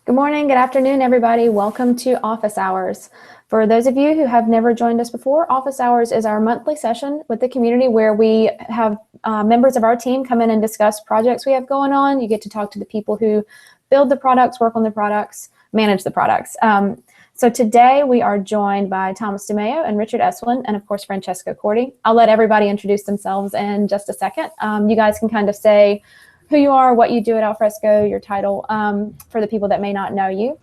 Good morning, good afternoon, everybody. Welcome to Office Hours. For those of you who have never joined us before, Office Hours is our monthly session with the community where we have members of our team come in and discuss projects we have going on. You get to talk to the people who build the products, work on the products, manage the products. So today we are joined by Thomas DeMeo and Richard Esplin, and of course Francesco Corti. I'll let everybody introduce themselves in just a second. You guys can kind of say who you are, what you do at Alfresco, your title, for the people that may not know you.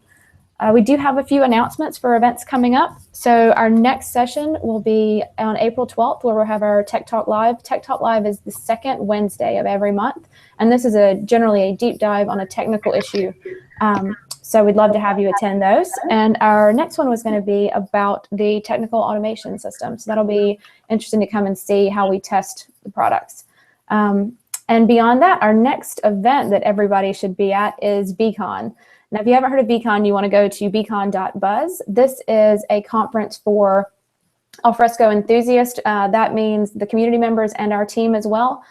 We do have a few announcements for events coming up. So our next session will be on April 12th, where we'll have our Tech Talk Live. Tech Talk Live is the second Wednesday of every month, and this is generally a deep dive on a technical issue. So we'd love to have you attend those. And our next one was going to be about the technical automation system. So that'll be interesting to come and see how we test the products. And beyond that, our next event that everybody should be at is BeeCon. Now, if you haven't heard of BeeCon, you want to go to beecon.buzz. This is a conference for Alfresco enthusiasts. That means the community members and our team as well.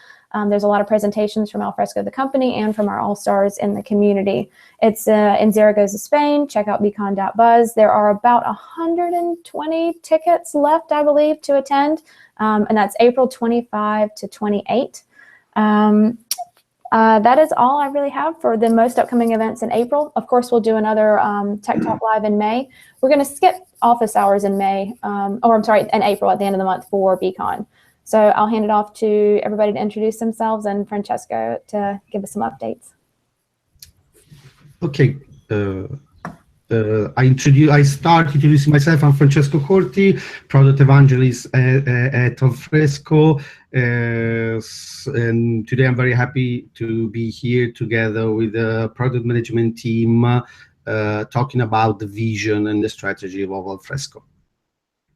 There's a lot of presentations from Alfresco, the company, and from our all-stars in the community. It's in Zaragoza, Spain. Check out beecon.buzz. There are about 120 tickets left, I believe, to attend, and that's April 25 to 28. That is all I really have for the most upcoming events in April. Of course, we'll do another Tech Talk Live in May. We're going to skip Office Hours in May, in April at the end of the month for BeeCon. So I'll hand it off to everybody to introduce themselves and Francesco to give us some updates. Okay. I start introducing myself. I'm Francesco Corti, product evangelist at Alfresco, and today I'm very happy to be here together with the product management team, talking about the vision and the strategy of Alfresco.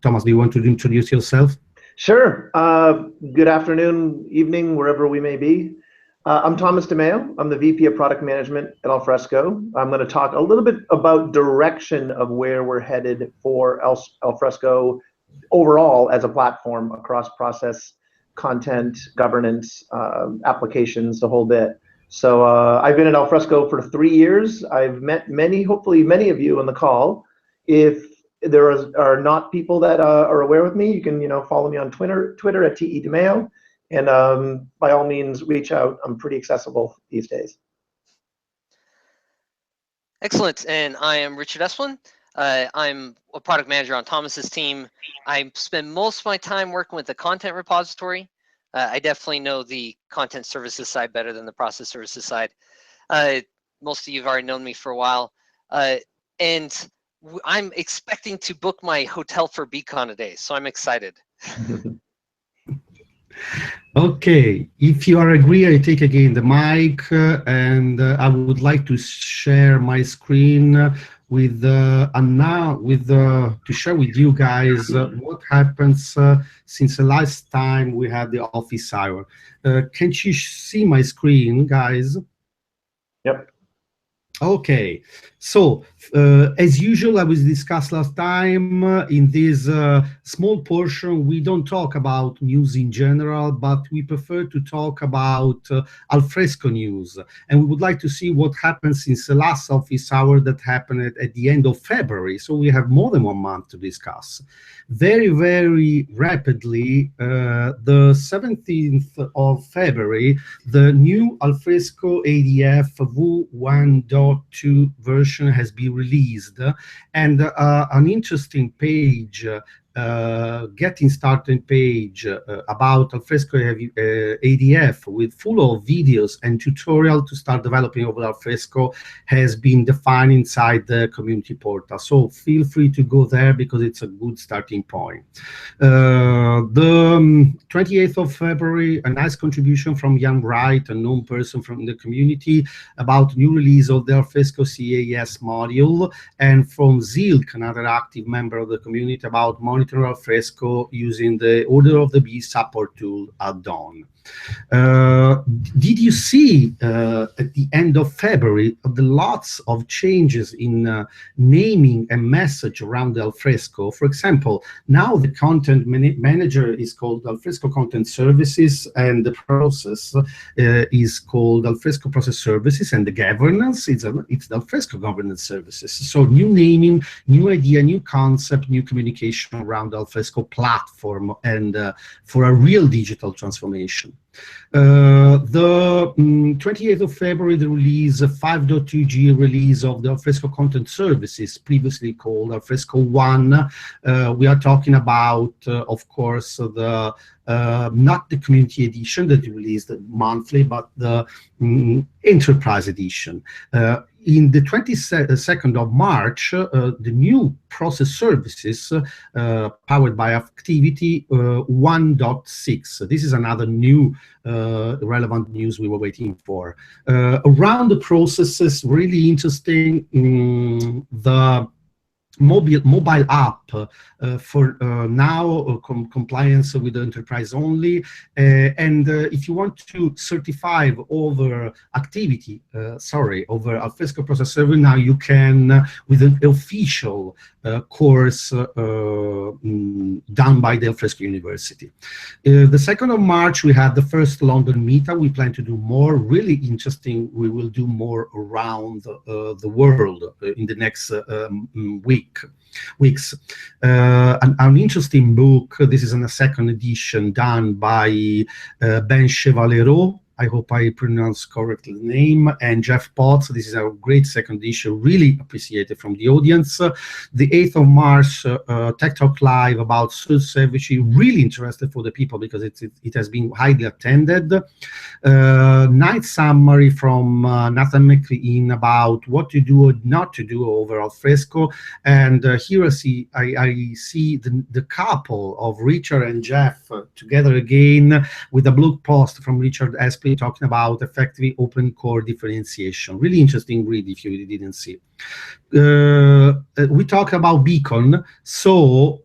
Thomas, do you want to introduce yourself? Sure. Good afternoon, evening, wherever we may be. I'm Thomas DeMeo. I'm the VP of Product Management at Alfresco. I'm going to talk a little bit about direction of where we're headed for Alfresco overall as a platform across process, content, governance, applications, the whole bit. So I've been at Alfresco for 3 years. I've met hopefully many of you on the call. If there are not people that are aware with me, you can follow me on Twitter at TEDemeo. And by all means, reach out. I'm pretty accessible these days. Excellent. And I am Richard Esplin. I'm a product manager on Thomas's team. I spend most of my time working with the content repository. I definitely know the content services side better than the process services side. Most of you have already known me for a while. And I'm expecting to book my hotel for BeeCon today, so I'm excited. Okay, if you are agree, I take again the mic, and I would like to share my screen with to share with you guys what happens since the last time we had the office hour. Can you see my screen, guys? Yep. Okay, so as usual, I was discussed last time, in this small portion, we don't talk about news in general, but we prefer to talk about Alfresco news. And we would like to see what happened since the last office hour that happened at the end of February. So we have more than 1 month to discuss. Very, very rapidly, the 17th of February, the new Alfresco ADF v1.2 version has been released, and an interesting page, getting started page about Alfresco ADF with full of videos and tutorial to start developing over Alfresco has been defined inside the community portal. So feel free to go there because it's a good starting point. The 28th of February, a nice contribution from Jan Wright, a known person from the community, about new release of the Alfresco CAS module, and from Zilk, another active member of the community, about monitoring Alfresco using the Order of the Bee support tool add-on. Did you see at the end of February the lots of changes in naming and message around the Alfresco? For example, now the content manager is called Alfresco Content Services, and the process is called Alfresco Process Services, and the governance it's the Alfresco Governance Services. So new naming, new idea, new concept, new communication around the Alfresco platform, and for a real digital transformation. The 28th of February, the release, 5.2G release of the Alfresco Content Services, previously called Alfresco 1. We are talking about, of course, the not the community edition that we released monthly, but the enterprise edition. In the 22nd of March, the new process services powered by Activity 1.6. This is another new relevant news we were waiting for. Around the processes, really interesting, the mobile app for now compliance with the enterprise only, and if you want to certify over activity, over Alfresco Process Server, now you can with an official course done by the Alfresco University. The 2nd of March, we had the first London meetup. We plan to do more, really interesting. We will do more around the world in the next weeks. An interesting book. This is in a second edition done by Ben Chevalereau. I hope I pronounce correctly the name, and Jeff Potts. This is a great second edition, really appreciated from the audience. The 8th of March, Tech Talk Live about self-service, really interested for the people because it has been highly attended. Night summary from Nathan McLean about what to do or not to do over Alfresco. And here I see the couple of Richard and Jeff together again with a blog post from Richard Esplin talking about effectively open core differentiation. Really interesting read if you didn't see. We talk about BeeCon, so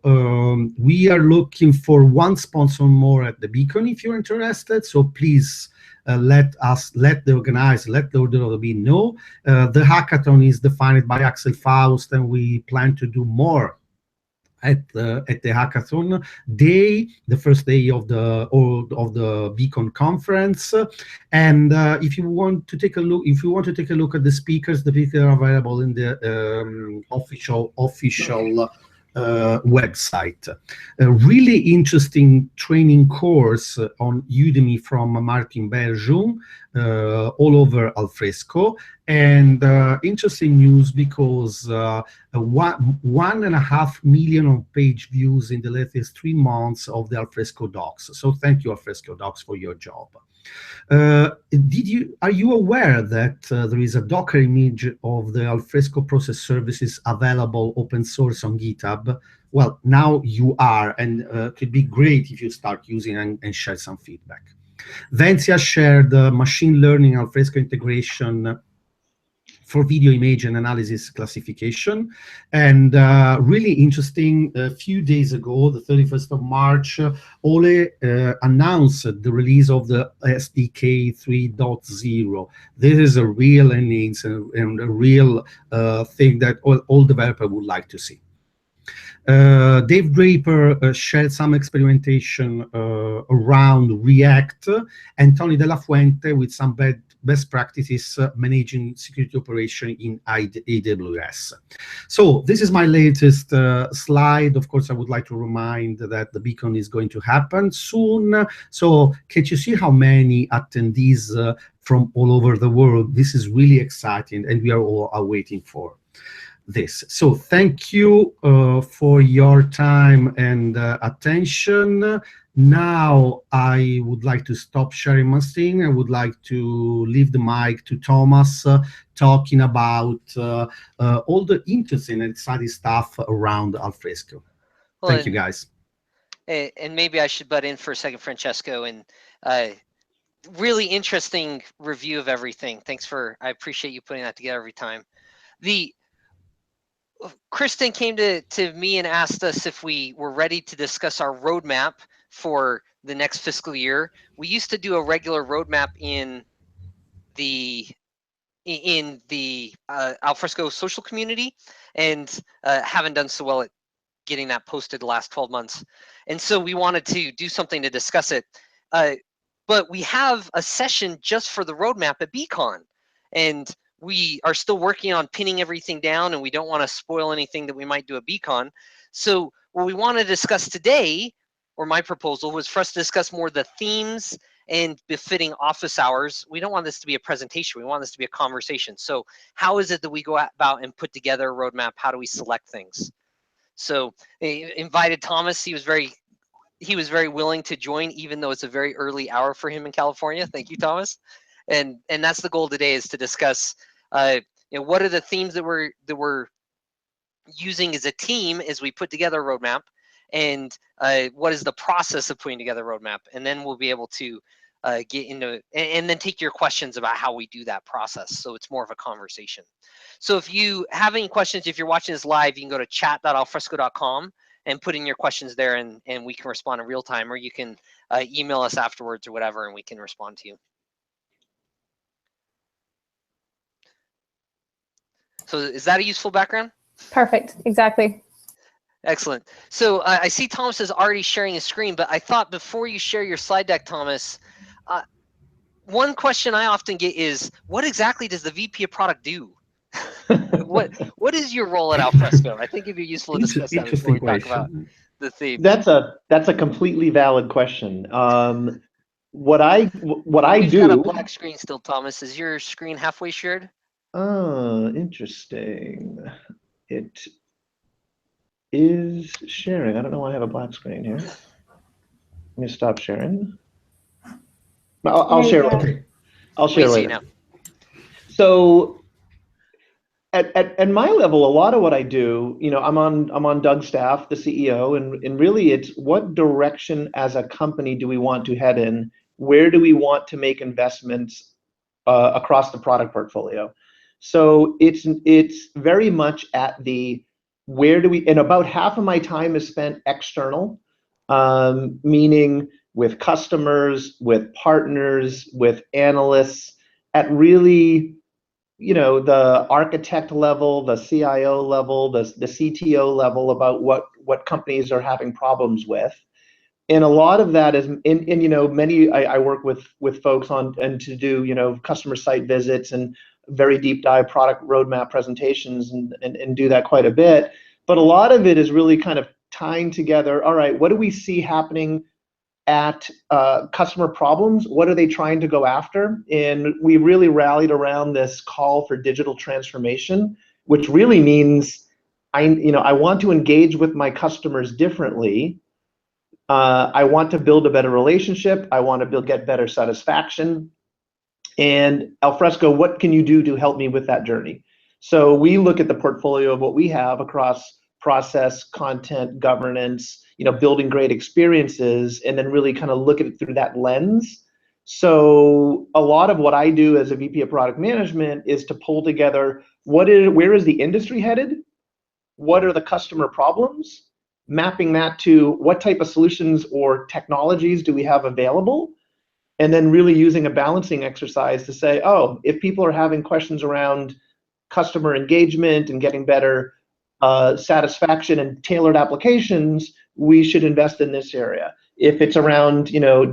we are looking for one sponsor more at the BeeCon if you're interested. So please let the organizer, let the order of the bee know. The hackathon is defined by Axel Faust, and we plan to do more at the hackathon day, the first day of the BeeCon conference. And if you want to take a look, at the speakers are available in the official website. A really interesting training course on Udemy from Martin Bergeon, all over Alfresco, and interesting news because 1.5 million page views in the latest 3 months of the Alfresco docs. So thank you, Alfresco docs, for your job. Are you aware that there is a Docker image of the Alfresco process services available open source on GitHub? Well, now you are, and it could be great if you start using and share some feedback. Vensia shared machine learning Alfresco integration for video image and analysis classification. And really interesting, a few days ago, the 31st of March, Ole announced the release of the SDK 3.0. This is a real endings and a real thing that all developers would like to see. Dave Draper shared some experimentation around React, and Tony De La Fuente with some best practices managing security operation in AWS. So this is my latest slide. Of course, I would like to remind that the BeeCon is going to happen soon. So can you see how many attendees from all over the world? This is really exciting, and we are all waiting for this. So thank you for your time and attention. Now I would like to stop sharing my screen. I would like to leave the mic to Thomas, talking about all the interesting and exciting stuff around Alfresco. Well, thank you, guys. And maybe I should butt in for a second, Francesco, and really interesting review of everything. Thanks I appreciate you putting that together every time. Kristen came to me and asked us if we were ready to discuss our roadmap for the next fiscal year. We used to do a regular roadmap in the Alfresco social community, and haven't done so well at getting that posted the last 12 months. And so we wanted to do something to discuss it. But we have a session just for the roadmap at BeeCon, and we are still working on pinning everything down, and we don't want to spoil anything that we might do at BeeCon. So what we want to discuss today, or my proposal, was for us to discuss more the themes and befitting office hours. We don't want this to be a presentation. We want this to be a conversation. So how is it that we go about and put together a roadmap? How do we select things? So I invited Thomas. He was very willing to join, even though it's a very early hour for him in California. Thank you, Thomas. And that's the goal today, is to discuss what are the themes that we're using as a team as we put together a roadmap, and what is the process of putting together a roadmap. And then we'll be able to get into and then take your questions about how we do that process. So it's more of a conversation. So if you have any questions, if you're watching this live, you can go to chat.alfresco.com and put in your questions there, and we can respond in real time, or you can email us afterwards or whatever, and we can respond to you. So is that a useful background? Perfect, exactly. Excellent. So I see Thomas is already sharing his screen, but I thought before you share your slide deck, Thomas, one question I often get is, what exactly does the VP of product do? What is your role at Alfresco? I think it'd be useful to discuss that before we talk about the theme. That's a completely valid question. What I We've do. got a black screen still, Thomas. Is your screen halfway shared? Oh, interesting. It is sharing. I don't know why I have a black screen here. Let me stop sharing. I'll share. Okay. I'll share later. Now. So at my level, a lot of what I do, I'm on Doug's staff, the CEO, and really it's what direction as a company do we want to head in? Where do we want to make investments across the product portfolio? So it's very much at the where do we, and about half of my time is spent external, meaning with customers, with partners, with analysts, at really the architect level, the CIO level, the CTO level, about what companies are having problems with. And a lot of that is I work with folks on and to do customer site visits and very deep dive product roadmap presentations and do that quite a bit. But a lot of it is really kind of tying together, all right, what do we see happening at customer problems? What are they trying to go after? And we really rallied around this call for digital transformation, which really means I want to engage with my customers differently. I want to build a better relationship. I want to get better satisfaction. And Alfresco, what can you do to help me with that journey? So we look at the portfolio of what we have across process, content, governance, building great experiences, and then really kind of look at it through that lens. So a lot of what I do as a VP of product management is to pull together where is the industry headed? What are the customer problems? Mapping that to what type of solutions or technologies do we have available? And then really using a balancing exercise to say, oh, if people are having questions around customer engagement and getting better satisfaction and tailored applications, we should invest in this area. If it's around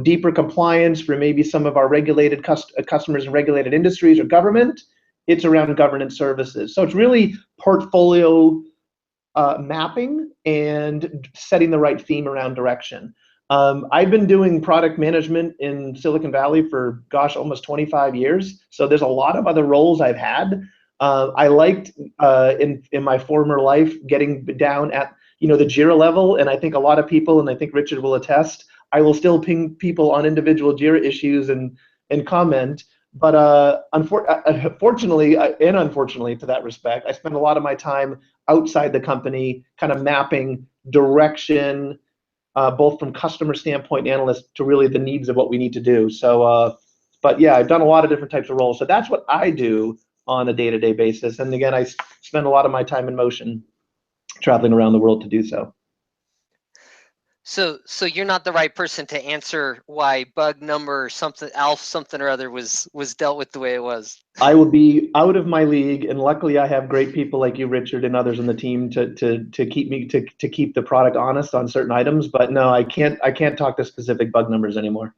deeper compliance for maybe some of our regulated customers in regulated industries or government, it's around governance services. So it's really portfolio mapping and setting the right theme around direction. I've been doing product management in Silicon Valley for, gosh, almost 25 years. So there's a lot of other roles I've had. I liked in my former life getting down at the JIRA level, and I think a lot of people, and I think Richard will attest, I will still ping people on individual JIRA issues and comment. But fortunately and unfortunately, to that respect, I spend a lot of my time outside the company, kind of mapping direction, both from customer standpoint, analyst, to really the needs of what we need to do. So, but yeah, I've done a lot of different types of roles. So that's what I do on a day-to-day basis. And again, I spend a lot of my time in motion, traveling around the world to do so. So you're not the right person to answer why bug number something, Alf something or other was dealt with the way it was. I will be out of my league, and luckily I have great people like you, Richard, and others on the team to keep the product honest on certain items. But no, I can't talk to specific bug numbers anymore.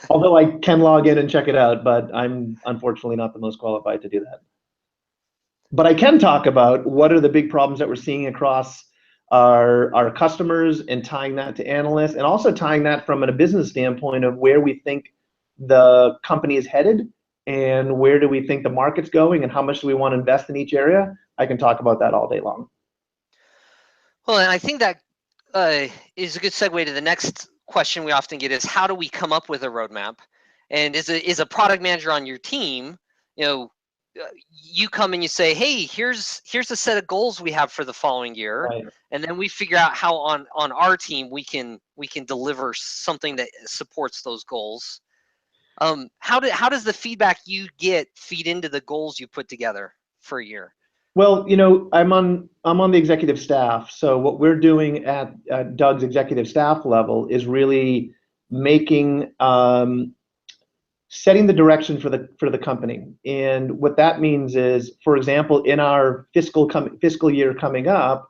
Although I can log in and check it out, but I'm unfortunately not the most qualified to do that. But I can talk about what are the big problems that we're seeing across our customers, and tying that to analysts, and also tying that from a business standpoint of where we think the company is headed, and where do we think the market's going, and how much do we want to invest in each area. I can talk about that all day long. Well, and I think that is a good segue to the next question we often get is, how do we come up with a roadmap? And is a product manager on your team, you come and you say, hey, here's a set of goals we have for the following year. Right. And then we figure out how on our team we can deliver something that supports those goals. How does the feedback you get feed into the goals you put together for a year? Well, I'm on the executive staff. So what we're doing at Doug's executive staff level is really making setting the direction for the company. And what that means is, for example, in our fiscal year coming up,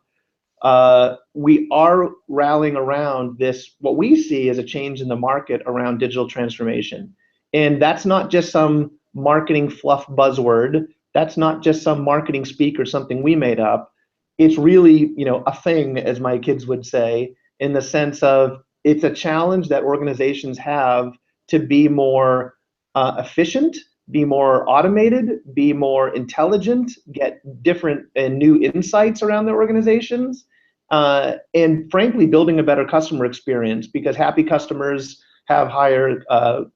we are rallying around this, what we see as a change in the market around digital transformation. And that's not just some marketing fluff buzzword. That's not just some marketing speak or something we made up. It's really, a thing, as my kids would say, in the sense of it's a challenge that organizations have to be more efficient, be more automated, be more intelligent, get different and new insights around their organizations, and frankly, building a better customer experience, because happy customers have higher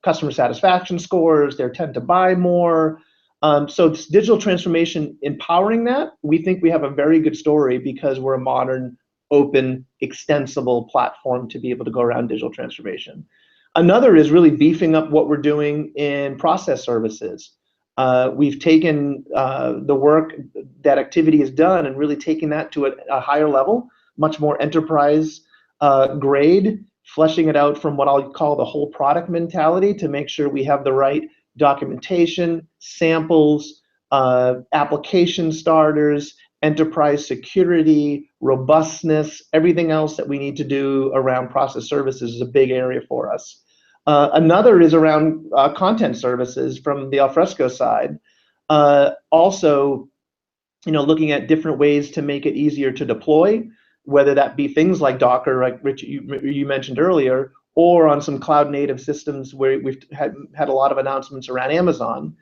customer satisfaction scores, they tend to buy more. So it's digital transformation empowering that. We think we have a very good story because we're a modern, open, extensible platform to be able to go around digital transformation. Another is really beefing up what we're doing in process services. We've taken the work that Activity has done and really taken that to a higher level, much more enterprise grade, fleshing it out from what I'll call the whole product mentality to make sure we have the right documentation, samples, application starters, enterprise security, robustness, everything else that we need to do around process services is a big area for us. Another is around content services from the Alfresco side. Also, looking at different ways to make it easier to deploy, whether that be things like Docker, like Rich, you mentioned earlier, or on some cloud native systems where we've had a lot of announcements around Amazon.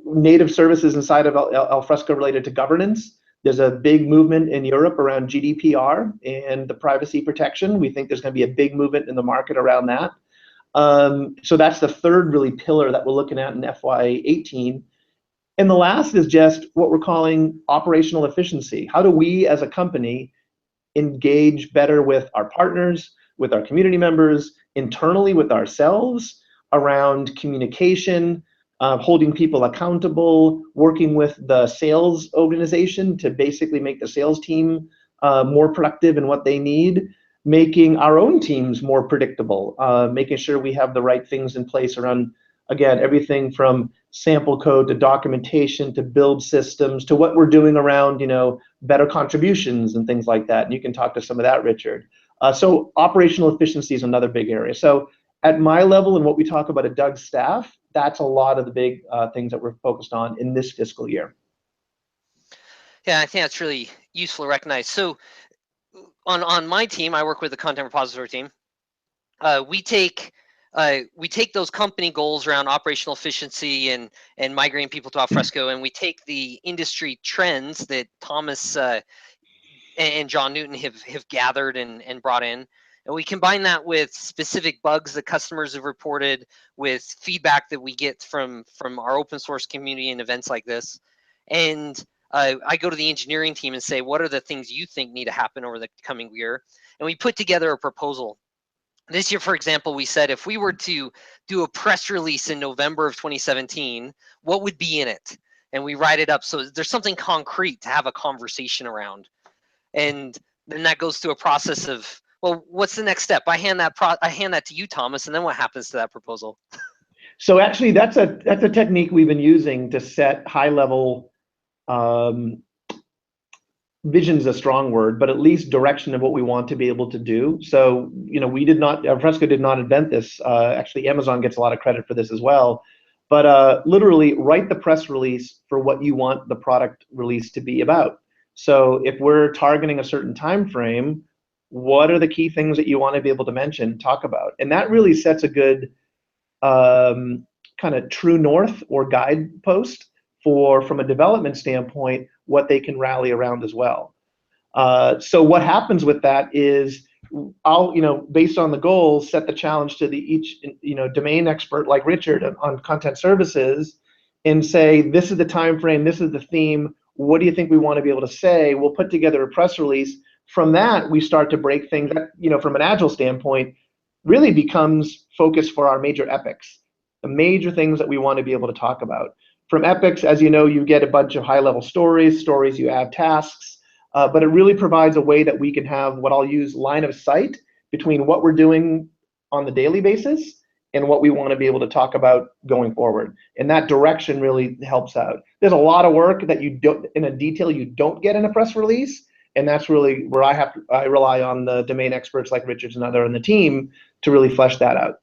Native services inside of Alfresco related to governance. There's a big movement in Europe around GDPR and the privacy protection. We think there's going to be a big movement in the market around that. So that's the third really pillar that we're looking at in FY18. And the last is just what we're calling operational efficiency. How do we as a company engage better with our partners, with our community members, internally with ourselves around communication, holding people accountable, working with the sales organization to basically make the sales team more productive in what they need, making our own teams more predictable, making sure we have the right things in place around, again, everything from sample code to documentation to build systems to what we're doing around, better contributions and things like that. And you can talk to some of that, Richard. So operational efficiency is another big area. So at my level and what we talk about at Doug's staff, that's a lot of the big things that we're focused on in this fiscal year. Yeah, I think that's really useful to recognize. So on my team, I work with the content repository team. We take those company goals around operational efficiency and migrating people to Alfresco, and we take the industry trends that Thomas and John Newton have gathered and brought in, and we combine that with specific bugs that customers have reported, with feedback that we get from our open source community and events like this. And I go to the engineering team and say, what are the things you think need to happen over the coming year? And we put together a proposal. This year, for example, we said if we were to do a press release in November of 2017, what would be in it? And we write it up so there's something concrete to have a conversation around. And then that goes through a process of, well, what's the next step? I hand that to you, Thomas, and then what happens to that proposal? So actually, that's a technique we've been using to set high level. Vision's a strong word, but at least direction of what we want to be able to do. So, Alfresco did not invent this. Actually, Amazon gets a lot of credit for this as well. But literally write the press release for what you want the product release to be about. So if we're targeting a certain time frame, what are the key things that you want to be able to mention, talk about? And that really sets a good kind of true north or guidepost from a development standpoint, what they can rally around as well. So what happens with that is I'll, based on the goals, set the challenge to each domain expert like Richard on content services and say, this is the time frame, this is the theme, what do you think we want to be able to say? We'll put together a press release. From that, we start to break things that, from an agile standpoint, really becomes focus for our major epics, the major things that we want to be able to talk about. From epics, as you know, you get a bunch of high-level stories, you have tasks, but it really provides a way that we can have what I'll use line of sight between what we're doing on the daily basis and what we want to be able to talk about going forward. And that direction really helps out. There's a lot of work that you don't, in a detail you don't get in a press release, and that's really where I rely on the domain experts like Richard's and other on the team to really flesh that out.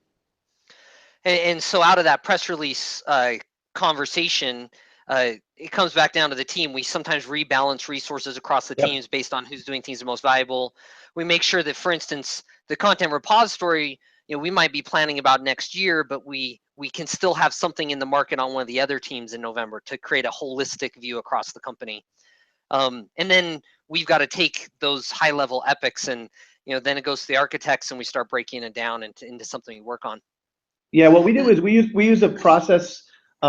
And so out of that press release conversation, it comes back down to the team. We sometimes rebalance resources across the teams based on who's doing things the most valuable. We make sure that, for instance, the content repository, we might be planning about next year, but we can still have something in the market on one of the other teams in November to create a holistic view across the company. And then we've got to take those high-level epics and then it goes to the architects and we start breaking it down into something we work on. Yeah, what we do is we use a process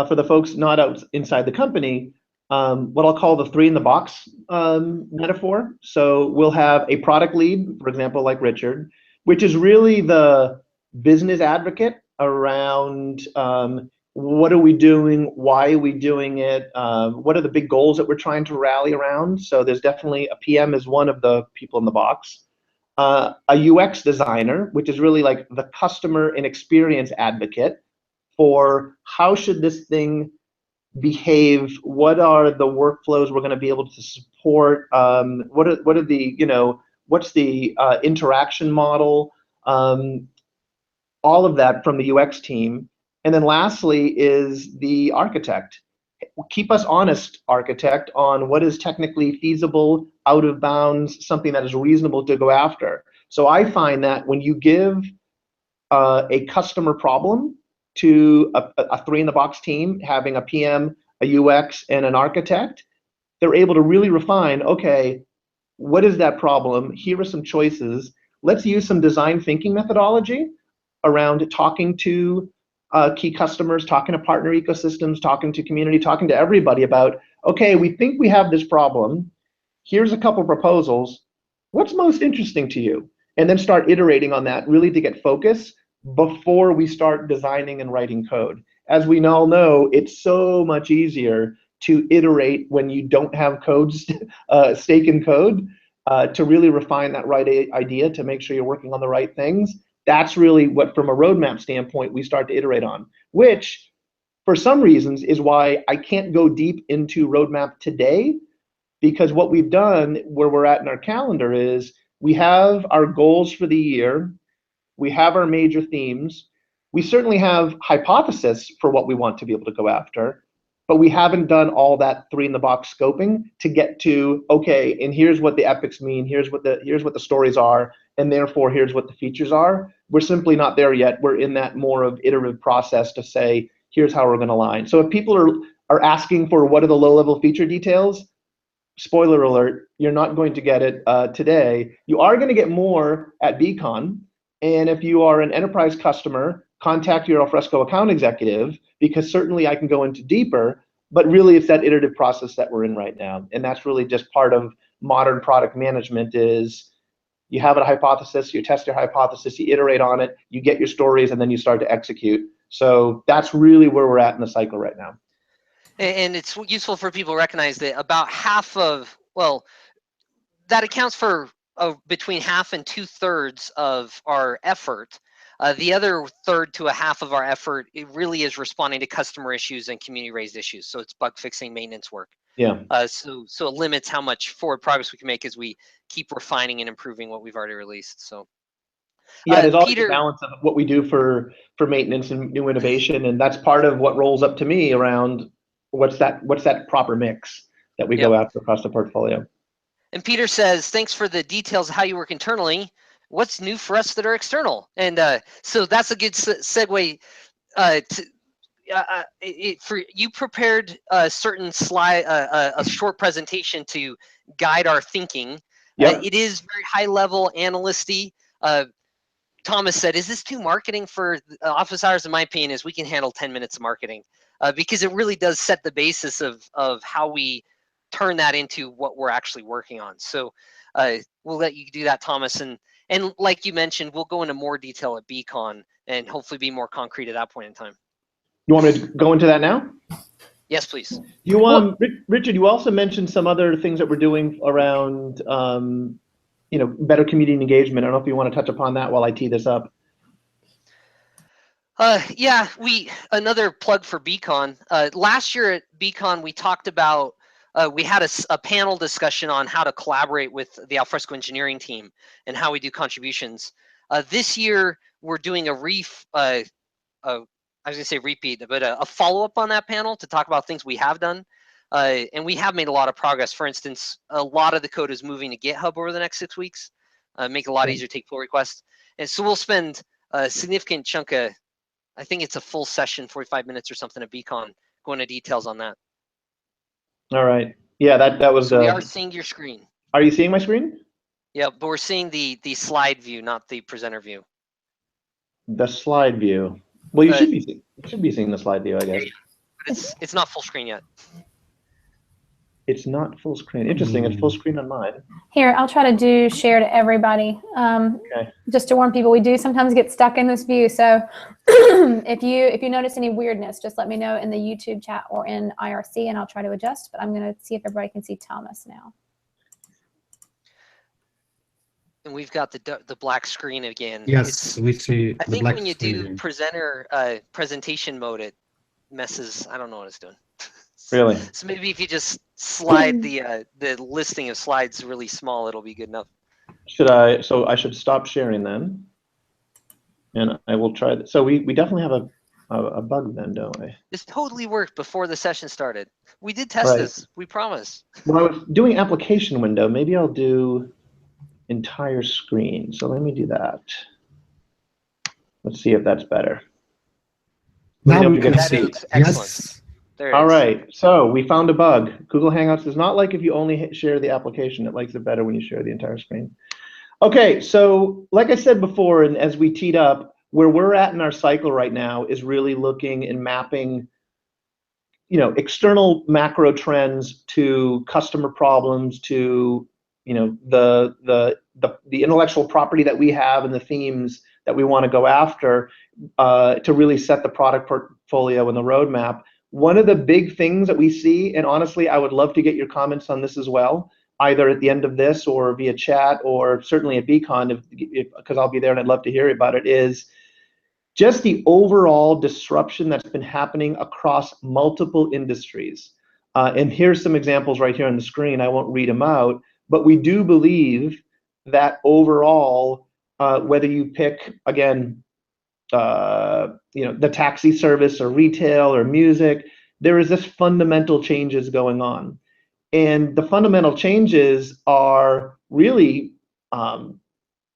for the folks not inside the company, what I'll call the 3 in the box metaphor. So we'll have a product lead, for example, like Richard, which is really the business advocate around what are we doing, why are we doing it, what are the big goals that we're trying to rally around. So there's definitely a PM is one of the people in the box. A UX designer, which is really like the customer and experience advocate for how should this thing behave, what are the workflows we're going to be able to support, what are the, what's the interaction model, all of that from the UX team. And then lastly is the architect. Keep us honest, architect, on what is technically feasible, out of bounds, something that is reasonable to go after. So I find that when you give a customer problem to a 3 in the box team, having a PM, a UX, and an architect, they're able to really refine, okay, what is that problem? Here are some choices. Let's use some design thinking methodology around talking to key customers, talking to partner ecosystems, talking to community, talking to everybody about, okay, we think we have this problem. Here's a couple proposals. What's most interesting to you? And then start iterating on that, really to get focus before we start designing and writing code. As we all know, it's so much easier to iterate when you don't have codes stake in code, to really refine that right idea, to make sure you're working on the right things. That's really what, from a roadmap standpoint, we start to iterate on, which for some reasons is why I can't go deep into roadmap today, because what we've done, where we're at in our calendar, is we have our goals for the year, we have our major themes, we certainly have hypothesis for what we want to be able to go after, but we haven't done all that 3 in the box scoping to get to, okay, and here's what the epics mean, here's what the stories are, and therefore here's what the features are. We're simply not there yet. We're in that more of iterative process to say, here's how we're going to align. So if people are asking for what are the low-level feature details, spoiler alert, you're not going to get it today. You are going to get more at BeeCon, and if you are an enterprise customer, contact your Alfresco account executive, because certainly I can go into deeper, but really it's that iterative process that we're in right now. And that's really just part of modern product management is you have a hypothesis, you test your hypothesis, you iterate on it, you get your stories, and then you start to execute. So that's really where we're at in the cycle right now. And it's useful for people to recognize that about half of, well, that accounts for between half and 2/3 of our effort. The other third to a half of our effort, it really is responding to customer issues and community raised issues. So it's bug fixing, maintenance work. Yeah. So it limits how much forward progress we can make as we keep refining and improving what we've already released. So yeah, there's always Peter, a balance of what we do for maintenance and new innovation, and that's part of what rolls up to me around what's that proper mix that we go after across the portfolio. And Peter says, thanks for the details of how you work internally. What's new for us that are external? And so that's a good segue for you prepared a certain slide, a short presentation to guide our thinking. Yep. It is very high level analysty. Thomas said, is this too marketing for office hours? In my opinion, is we can handle 10 minutes of marketing because it really does set the basis of how we turn that into what we're actually working on. So we'll let you do that, Thomas. And like you mentioned, we'll go into more detail at BeeCon and hopefully be more concrete at that point in time. You want me to go into that now? Yes, please. You Richard, you also mentioned some other things that we're doing around better community engagement. I don't know if you want to touch upon that while I tee this up. Yeah, another plug for BeeCon. Last year at BeeCon, we talked about we had a panel discussion on how to collaborate with the Alfresco engineering team and how we do contributions. This year, we're doing a I was gonna say repeat, but a follow-up on that panel to talk about things we have done. And we have made a lot of progress. For instance, a lot of the code is moving to GitHub over the next 6 weeks, make it a lot easier to take pull requests. And so we'll spend a significant chunk of, I think it's a full session, 45 minutes or something at BeeCon, going into details on that. All right. Yeah, that was. So we are seeing your screen. Are you seeing my screen? Yeah, but we're seeing the slide view, not the presenter view. The slide view. Well, you should be seeing the slide view, I guess. But it's not full screen yet. It's not full screen. Interesting. It's full screen on mine. Here, I'll try to do share to everybody. Okay. Just to warn people, we do sometimes get stuck in this view. So if you notice any weirdness, just let me know in the YouTube chat or in IRC, and I'll try to adjust. But I'm going to see if everybody can see Thomas now. And we've got the black screen again. Yes, we see. I think when you do screen. presenter presentation mode, it messes. I don't know what it's doing. Really? So maybe if you just slide the listing of slides really small, it'll be good enough. So I should stop sharing then, and I will try that. So we definitely have a bug then, don't we? This totally worked before the session started. We did test this. We promise. When I was doing application window, maybe I'll do entire screen. So let me do that. Let's see if that's better. Now we can that see. looks excellent. Yes. There All it is. right. So we found a bug. Google Hangouts is not like if you only share the application. It likes it better when you share the entire screen. Okay. So like I said before, and as we teed up, where we're at in our cycle right now is really looking and mapping, external macro trends to customer problems, to the intellectual property that we have and the themes that we want to go after to really set the product portfolio and the roadmap. One of the big things that we see, and honestly, I would love to get your comments on this as well, either at the end of this or via chat or certainly at BeeCon, because I'll be there and I'd love to hear about it, is just the overall disruption that's been happening across multiple industries. And here's some examples right here on the screen. I won't read them out, but we do believe that overall, whether you pick, again, the taxi service or retail or music, there is this fundamental changes going on. And the fundamental changes are really an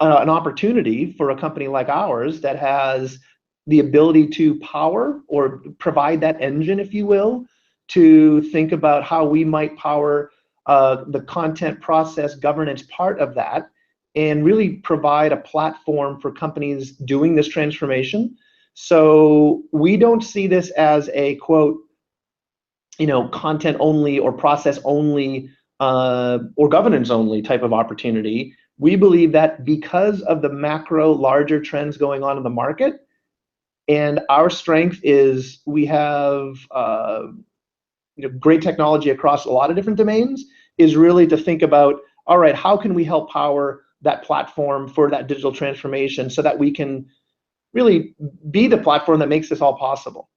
opportunity for a company like ours that has the ability to power or provide that engine, if you will, to think about how we might power the content process governance part of that, and really provide a platform for companies doing this transformation. So we don't see this as a quote, content only or process only or governance only type of opportunity. We believe that because of the macro larger trends going on in the market, and our strength is we have great technology across a lot of different domains, is really to think about, all right, how can we help power that platform for that digital transformation so that we can really be the platform that makes this all possible.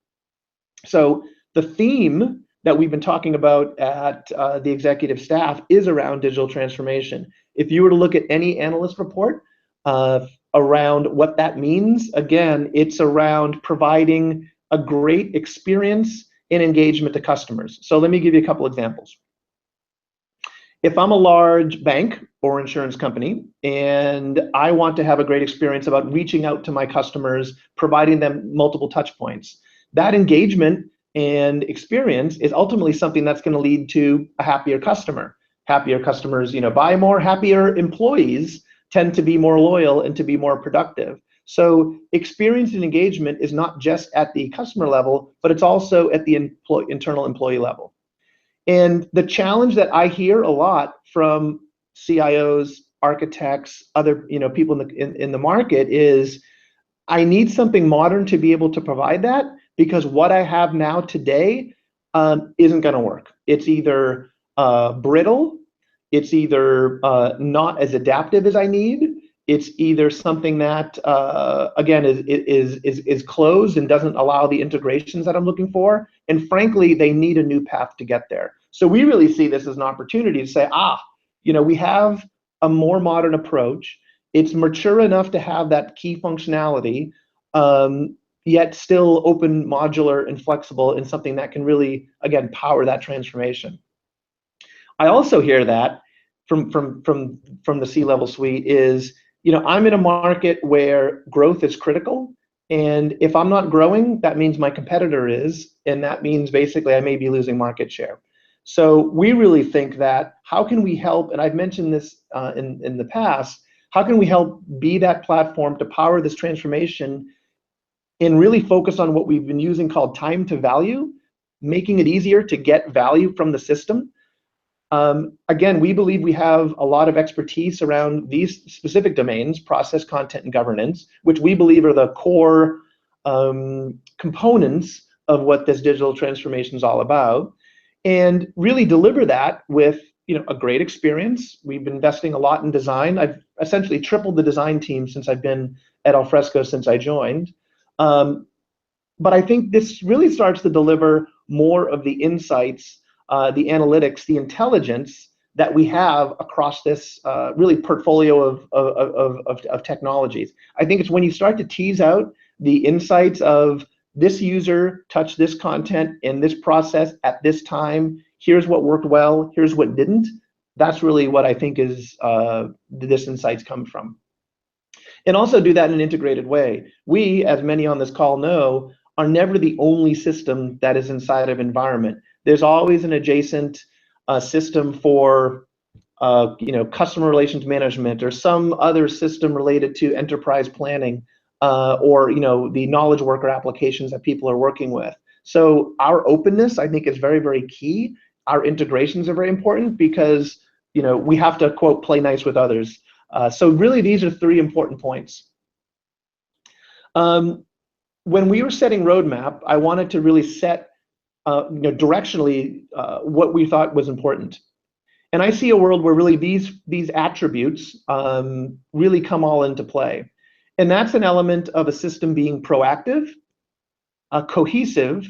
So the theme that we've been talking about at the executive staff is around digital transformation. If you were to look at any analyst report around what that means, again, it's around providing a great experience and engagement to customers. So let me give you a couple examples. If I'm a large bank or insurance company and I want to have a great experience about reaching out to my customers, providing them multiple touch points, that engagement and experience is ultimately something that's going to lead to a happier customer. Happier customers, buy more. Happier employees tend to be more loyal and to be more productive. So experience and engagement is not just at the customer level, but it's also at the internal employee level. And the challenge that I hear a lot from CIOs, architects, other people in the market is, I need something modern to be able to provide that, because what I have now today isn't going to work. It's either brittle, it's either not as adaptive as I need, it's either something that again is closed and doesn't allow the integrations that I'm looking for, and frankly, they need a new path to get there. So we really see this as an opportunity to say, we have a more modern approach. It's mature enough to have that key functionality, yet still open, modular, and flexible, and something that can really, again, power that transformation. I also hear that from the C-level suite is, I'm in a market where growth is critical, and if I'm not growing, that means my competitor is, and that means basically I may be losing market share. So we really think that, how can we help, and I've mentioned this in the past, how can we help be that platform to power this transformation and really focus on what we've been using called time to value, making it easier to get value from the system. Again, we believe we have a lot of expertise around these specific domains, process, content, and governance, which we believe are the core components of what this digital transformation is all about, and really deliver that with a great experience. We've been investing a lot in design. I've essentially tripled the design team since I've been at Alfresco since I joined. But I think this really starts to deliver more of the insights, the analytics, the intelligence that we have across this really portfolio of technologies. I think it's when you start to tease out the insights of this user touched this content in this process at this time, here's what worked well, here's what didn't. That's really what I think is this insights come from. And also do that in an integrated way. We, as many on this call know, are never the only system that is inside of environment. There's always an adjacent system for customer relations management, or some other system related to enterprise planning, or the knowledge worker applications that people are working with. So our openness, I think, is very, very key. Our integrations are very important because we have to, quote, play nice with others. So really, these are three important points. When we were setting roadmap, I wanted to really set directionally what we thought was important. And I see a world where really these attributes really come all into play. And that's an element of a system being proactive, cohesive,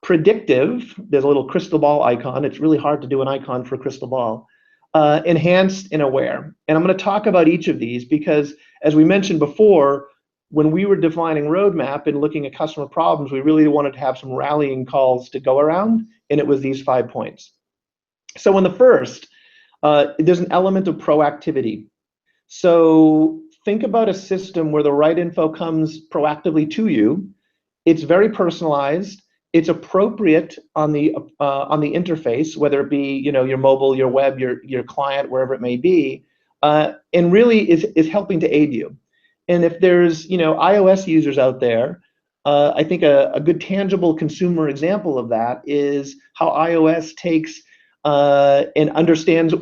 predictive. There's a little crystal ball icon. It's really hard to do an icon for a crystal ball. Enhanced and aware. And I'm going to talk about each of these because, as we mentioned before, when we were defining roadmap and looking at customer problems, we really wanted to have some rallying calls to go around, and it was these 5 points. So in the first, there's an element of proactivity. So think about a system where the right info comes proactively to you. It's very personalized. It's appropriate on the interface, whether it be your mobile, your web, your client, wherever it may be, and really is helping to aid you. And if there's iOS users out there, I think a good tangible consumer example of that is how iOS takes and understands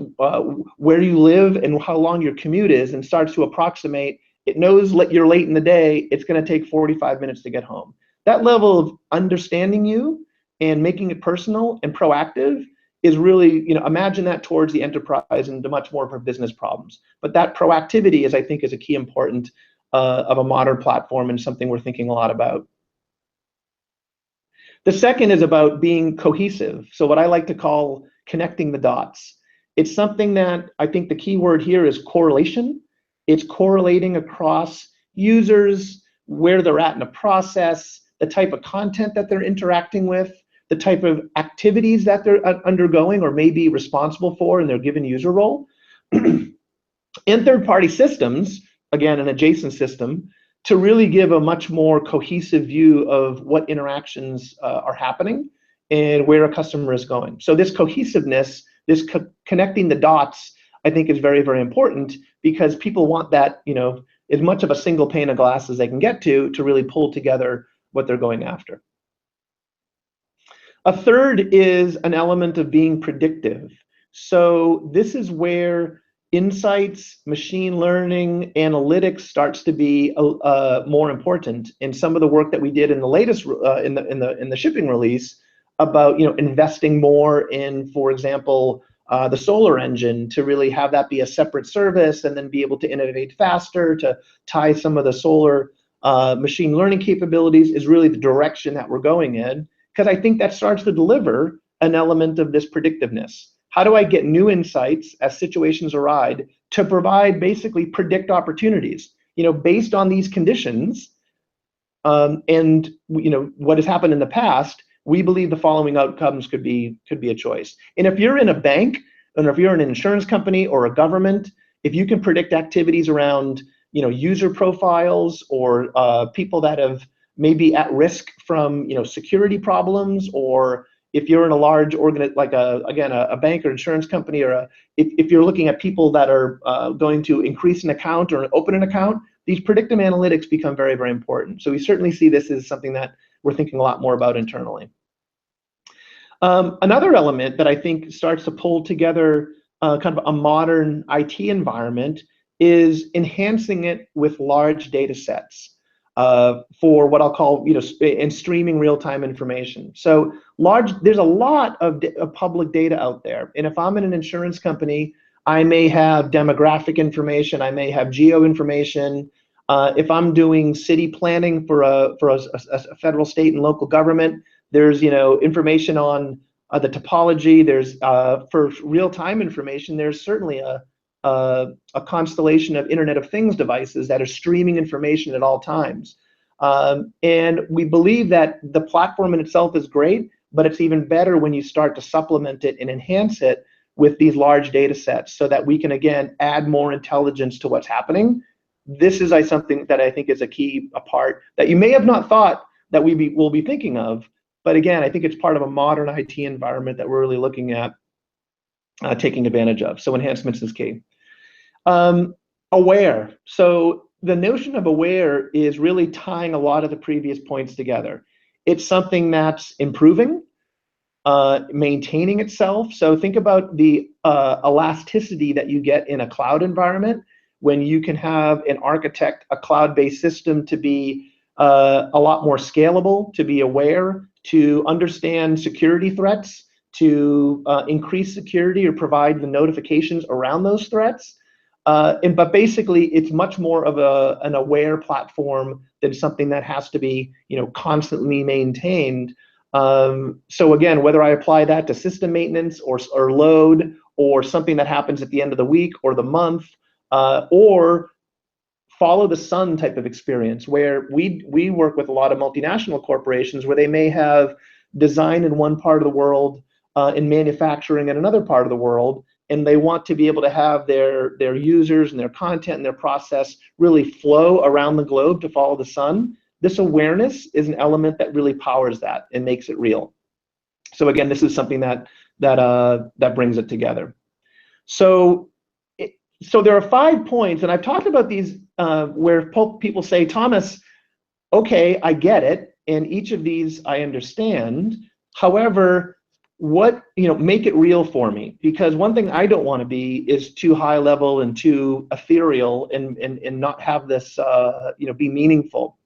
where you live and how long your commute is, and starts to approximate. It knows you're late in the day. It's going to take 45 minutes to get home. That level of understanding you and making it personal and proactive is really, imagine that towards the enterprise and to much more of our business problems. But that proactivity is, I think, is a key important of a modern platform and something we're thinking a lot about. The second is about being cohesive. So what I like to call connecting the dots. It's something that I think the key word here is correlation. It's correlating across users, where they're at in a process, the type of content that they're interacting with, the type of activities that they're undergoing or may be responsible for in their given user role. And third-party systems, again, an adjacent system, to really give a much more cohesive view of what interactions are happening and where a customer is going. So this cohesiveness, this connecting the dots, I think is very, very important, because people want that, as much of a single pane of glass as they can get to really pull together what they're going after. A third is an element of being predictive. So this is where insights, machine learning, analytics starts to be more important. In some of the work that we did in the latest in the shipping release about investing more in, for example, the solar engine, to really have that be a separate service and then be able to innovate faster, to tie some of the solar machine learning capabilities, is really the direction that we're going in, because I think that starts to deliver an element of this predictiveness. How do I get new insights as situations arise to provide, basically predict opportunities, based on these conditions, and what has happened in the past? We believe the following outcomes could be a choice. And if you're in a bank, and if you're in an insurance company or a government, if you can predict activities around user profiles or people that have maybe at risk from security problems, or if you're in a large like a bank or insurance company, or if you're looking at people that are going to increase an account or open an account, these predictive analytics become very, very important. So we certainly see this as something that we're thinking a lot more about internally. Another element that I think starts to pull together kind of a modern IT environment is enhancing it with large data sets for what I'll call, and streaming real-time information. So there's a lot of public data out there. And if I'm in an insurance company, I may have demographic information, I may have geo information. If I'm doing city planning for a federal, state, and local government, there's information on the topology. There's for real-time information, there's certainly a constellation of Internet of Things devices that are streaming information at all times. And we believe that the platform in itself is great, but it's even better when you start to supplement it and enhance it with these large data sets, so that we can, again, add more intelligence to what's happening. This is something that I think is a part that you may have not thought that we'll be thinking of, but again, I think it's part of a modern IT environment that we're really looking at taking advantage of. So enhancements is key. Aware. So the notion of aware is really tying a lot of the previous points together. It's something that's improving, maintaining itself. So think about the elasticity that you get in a cloud environment when you can have an architect a cloud-based system to be a lot more scalable, to be aware, to understand security threats, to increase security or provide the notifications around those threats. But basically, it's much more of an aware platform than something that has to be constantly maintained. So again, whether I apply that to system maintenance or load, or something that happens at the end of the week or the month, or follow the sun type of experience, where we work with a lot of multinational corporations where they may have design in one part of the world and manufacturing in another part of the world, and they want to be able to have their users and their content and their process really flow around the globe to follow the sun. This awareness is an element that really powers that and makes it real. So again, this is something that brings it together. So there are 5 points, and I've talked about these where people say, Thomas, okay, I get it, and each of these I understand. However, make it real for me, because one thing I don't want to be is too high level and too ethereal and not have this be meaningful.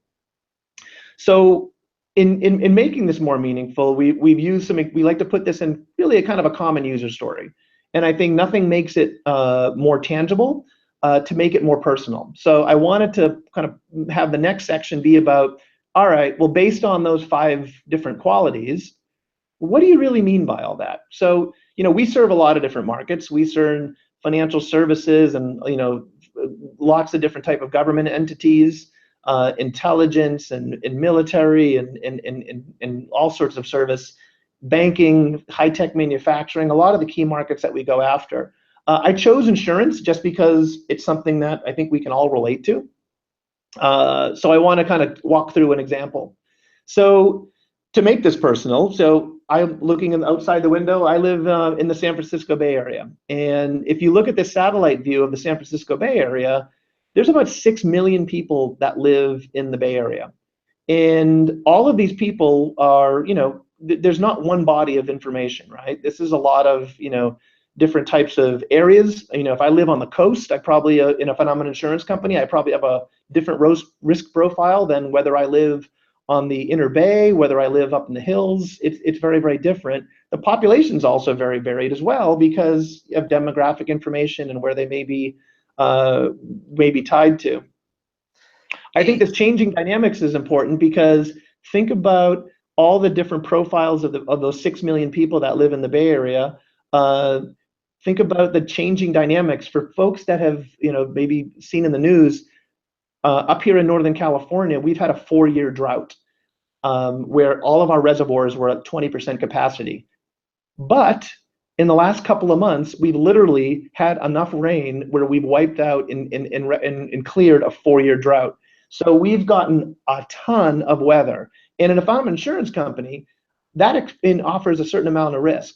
So in making this more meaningful, we've used we like to put this in really a kind of a common user story. And I think nothing makes it more tangible to make it more personal. So I wanted to kind of have the next section be about, all right, well, based on those 5 different qualities, what do you really mean by all that? So, we serve a lot of different markets. We serve financial services and, lots of different type of government entities, intelligence and military and all sorts of service, banking, high-tech manufacturing, a lot of the key markets that we go after. I chose insurance just because it's something that I think we can all relate to. So I want to kind of walk through an example. So to make this personal, so I'm looking outside the window. I live in the San Francisco Bay Area. And if you look at the satellite view of the San Francisco Bay Area, there's about 6 million people that live in the Bay Area. And all of these people are, there's not one body of information, right? This is a lot of, different types of areas. If I live on the coast, I probably, if I'm an insurance company, I probably have a different risk profile than whether I live on the inner bay, whether I live up in the hills. It's very, very different. The population's also very varied as well because of demographic information and where they may be tied to. I think this changing dynamics is important because think about all the different profiles of those 6 million people that live in the Bay Area. Think about the changing dynamics for folks that have, maybe seen in the news. Up here in Northern California, we've had a 4-year drought where all of our reservoirs were at 20% capacity. But in the last couple of months, we've literally had enough rain where we've wiped out and cleared a 4-year drought. So we've gotten a ton of weather. And if I'm an insurance company, that offers a certain amount of risk.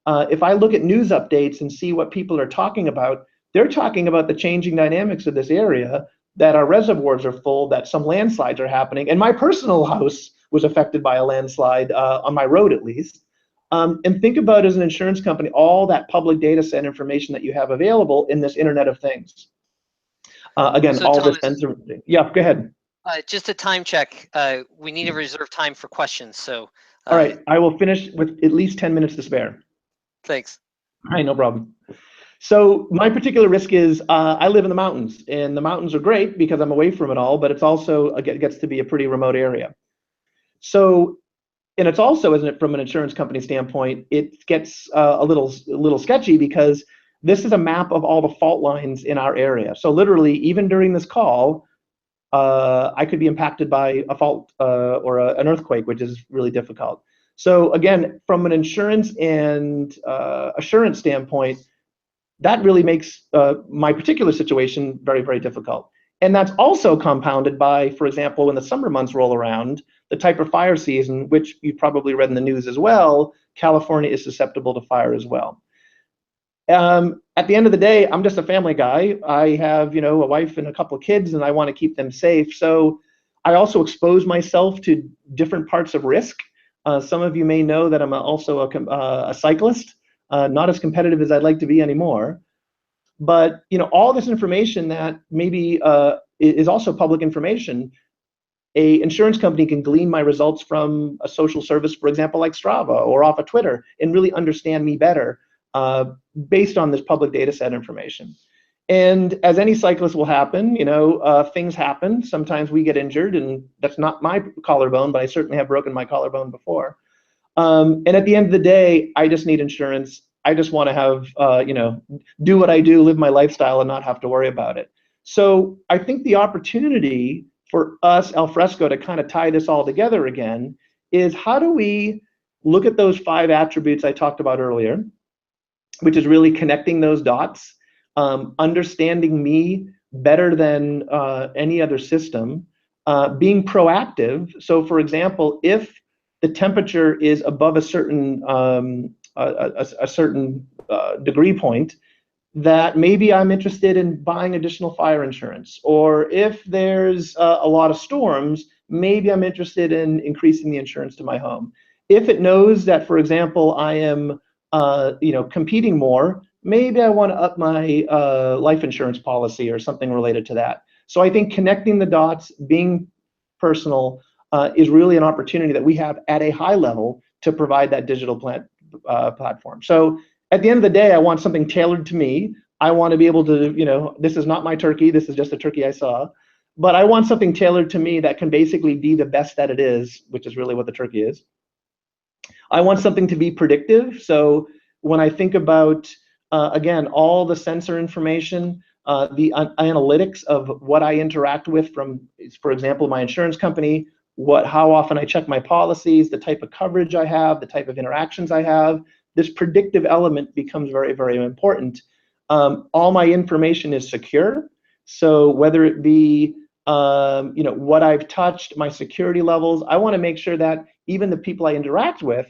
If I look at news updates and see what people are talking about, they're talking about the changing dynamics of this area, that our reservoirs are full, that some landslides are happening. And my personal house was affected by a landslide on my road, at least. And think about, as an insurance company, all that public data set information that you have available in this Internet of Things. Again, so all Thomas, this. Yeah, go ahead. Just a time check. We need to reserve time for questions. So. All right, I will finish with at least 10 minutes to spare. Thanks. All right, no problem. So my particular risk is I live in the mountains, and the mountains are great because I'm away from it all, but it's also it gets to be a pretty remote area. So, and it's also, isn't it, from an insurance company standpoint, it gets a little sketchy because this is a map of all the fault lines in our area. So literally, even during this call, I could be impacted by a fault or an earthquake, which is really difficult. So again, from an insurance and assurance standpoint, that really makes my particular situation very, very difficult. And that's also compounded by, for example, when the summer months roll around, the type of fire season, which you probably read in the news as well, California is susceptible to fire as well. At the end of the day, I'm just a family guy. I have, a wife and a couple of kids, and I want to keep them safe. So I also expose myself to different parts of risk. Some of you may know that I'm also a cyclist, not as competitive as I'd like to be anymore. But all this information that maybe is also public information, a insurance company can glean my results from a social service, for example, like Strava or off of Twitter, and really understand me better based on this public data set information. And as any cyclist will happen, things happen. Sometimes we get injured, and that's not my collarbone, but I certainly have broken my collarbone before. And at the end of the day, I just need insurance. I just want to have, do what I do, live my lifestyle, and not have to worry about it. So I think the opportunity for us, Alfresco, to kind of tie this all together again is, how do we look at those 5 attributes I talked about earlier, which is really connecting those dots, understanding me better than any other system, being proactive. So for example, if the temperature is above a certain degree point, that maybe I'm interested in buying additional fire insurance. Or if there's a lot of storms, maybe I'm interested in increasing the insurance to my home. If it knows that, for example, I am competing more, maybe I want to up my life insurance policy or something related to that. So I think connecting the dots, being personal, is really an opportunity that we have at a high level to provide that digital platform. So at the end of the day, I want something tailored to me. I want to be able to, this is not my turkey, this is just a turkey I saw, but I want something tailored to me that can basically be the best that it is, which is really what the turkey is. I want something to be predictive. So when I think about, again, all the sensor information, the analytics of what I interact with from, for example, my insurance company, how often I check my policies, the type of coverage I have, the type of interactions I have, this predictive element becomes very, very important. All my information is secure. So whether it be what I've touched, my security levels, I want to make sure that even the people I interact with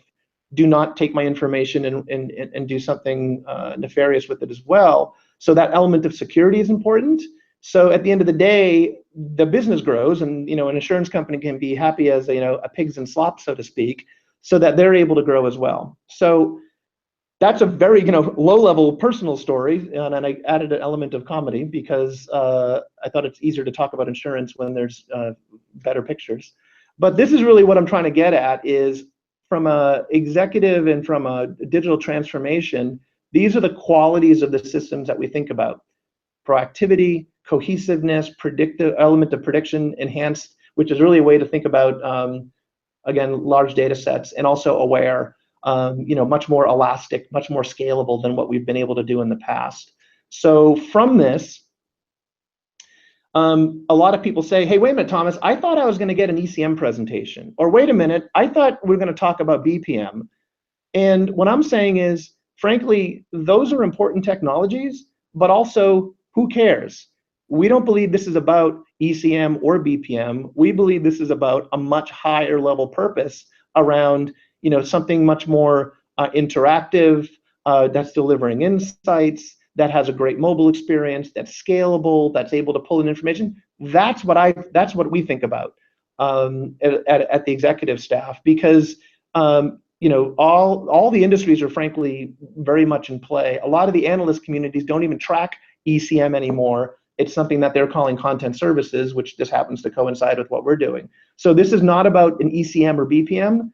do not take my information and do something nefarious with it as well. So that element of security is important. So at the end of the day, the business grows, and an insurance company can be happy as a pigs in slop, so to speak, so that they're able to grow as well. So that's a very low-level personal story, and I added an element of comedy because I thought it's easier to talk about insurance when there's better pictures. But this is really what I'm trying to get at, is from a executive and from a digital transformation, these are the qualities of the systems that we think about: proactivity, cohesiveness, predictive element of prediction, enhanced, which is really a way to think about again, large data sets, and also aware. Much more elastic, much more scalable than what we've been able to do in the past. So from this, a lot of people say, hey, wait a minute, Thomas, I thought I was going to get an ECM presentation. Or wait a minute, I thought we were going to talk about BPM. And what I'm saying is, frankly, those are important technologies, but also, who cares? We don't believe this is about ECM or BPM. We believe this is about a much higher level purpose around something much more interactive, that's delivering insights, that has a great mobile experience, that's scalable, that's able to pull in information. That's what we think about at the executive staff, because all the industries are frankly very much in play. A lot of the analyst communities don't even track ECM anymore. It's something that they're calling content services, which just happens to coincide with what we're doing. So this is not about an ECM or BPM.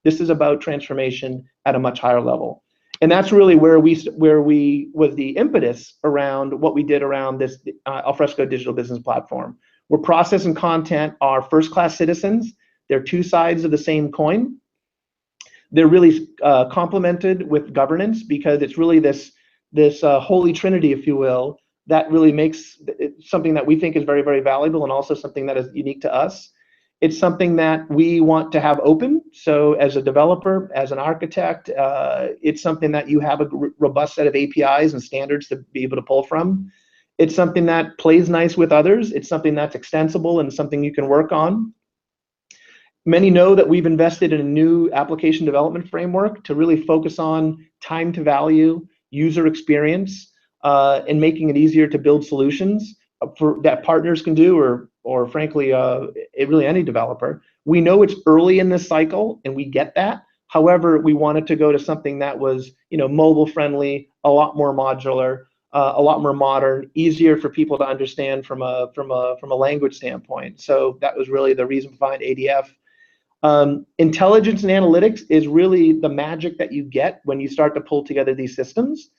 This is about transformation at a much higher level. And that's really where we was the impetus around what we did around this Alfresco digital business platform. Where process and content are first-class citizens. They're two sides of the same coin. They're really complemented with governance, because it's really this holy trinity, if you will, that really makes it something that we think is very, very valuable, and also something that is unique to us. It's something that we want to have open. So as a developer, as an architect, it's something that you have a robust set of APIs and standards to be able to pull from. It's something that plays nice with others. It's something that's extensible and something you can work on. Many know that we've invested in a new application development framework to really focus on time to value, user experience, and making it easier to build solutions that partners can do, or frankly, really any developer. We know it's early in this cycle, and we get that. However, we wanted to go to something that was, mobile friendly, a lot more modular, a lot more modern, easier for people to understand from a language standpoint. So that was really the reason behind ADF. Intelligence and analytics is really the magic that you get when you start to pull together these systems.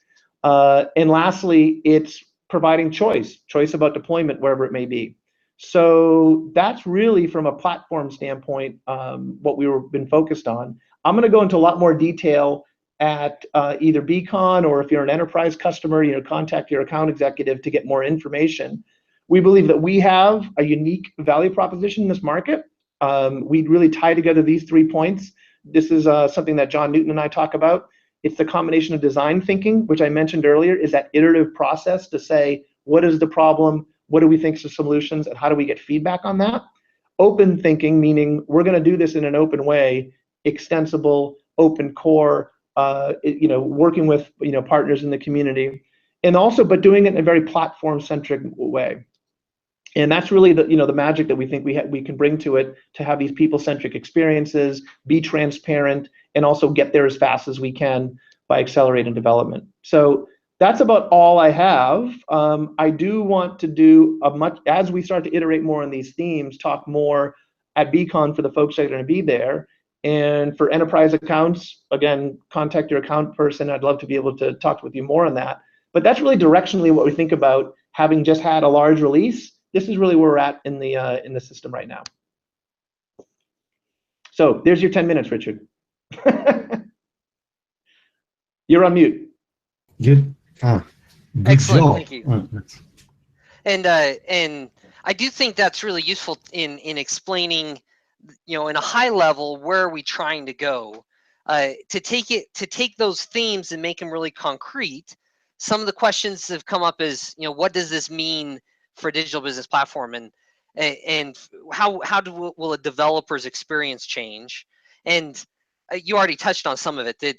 And lastly, it's providing choice about deployment wherever it may be. So that's really, from a platform standpoint, what we've been focused on. I'm going to go into a lot more detail at either BeeCon, or if you're an enterprise customer, contact your account executive to get more information. We believe that we have a unique value proposition in this market. We really tie together these 3 points. This is something that John Newton and I talk about. It's the combination of design thinking, which I mentioned earlier, is that iterative process to say, what is the problem? What do we think are solutions? And how do we get feedback on that? Open thinking, meaning we're going to do this in an open way, extensible, open core, working with partners in the community, and also, but doing it in a very platform-centric way. And that's really the magic that we think we can bring to it, to have these people-centric experiences, be transparent, and also get there as fast as we can by accelerating development. So that's about all I have. I do want to do as we start to iterate more on these themes, talk more at BeeCon for the folks that are going to be there. And for enterprise accounts, again, contact your account person. I'd love to be able to talk with you more on that. But that's really directionally what we think about, having just had a large release. This is really where we're at in the system right now. So there's your 10 minutes, Richard. You're on mute. Good. Good Excellent, job. thank you. And I do think that's really useful in explaining, in a high level, where are we trying to go. To take those themes and make them really concrete. Some of the questions that have come up is, what does this mean for a digital business platform, and how will a developer's experience change? And you already touched on some of it, that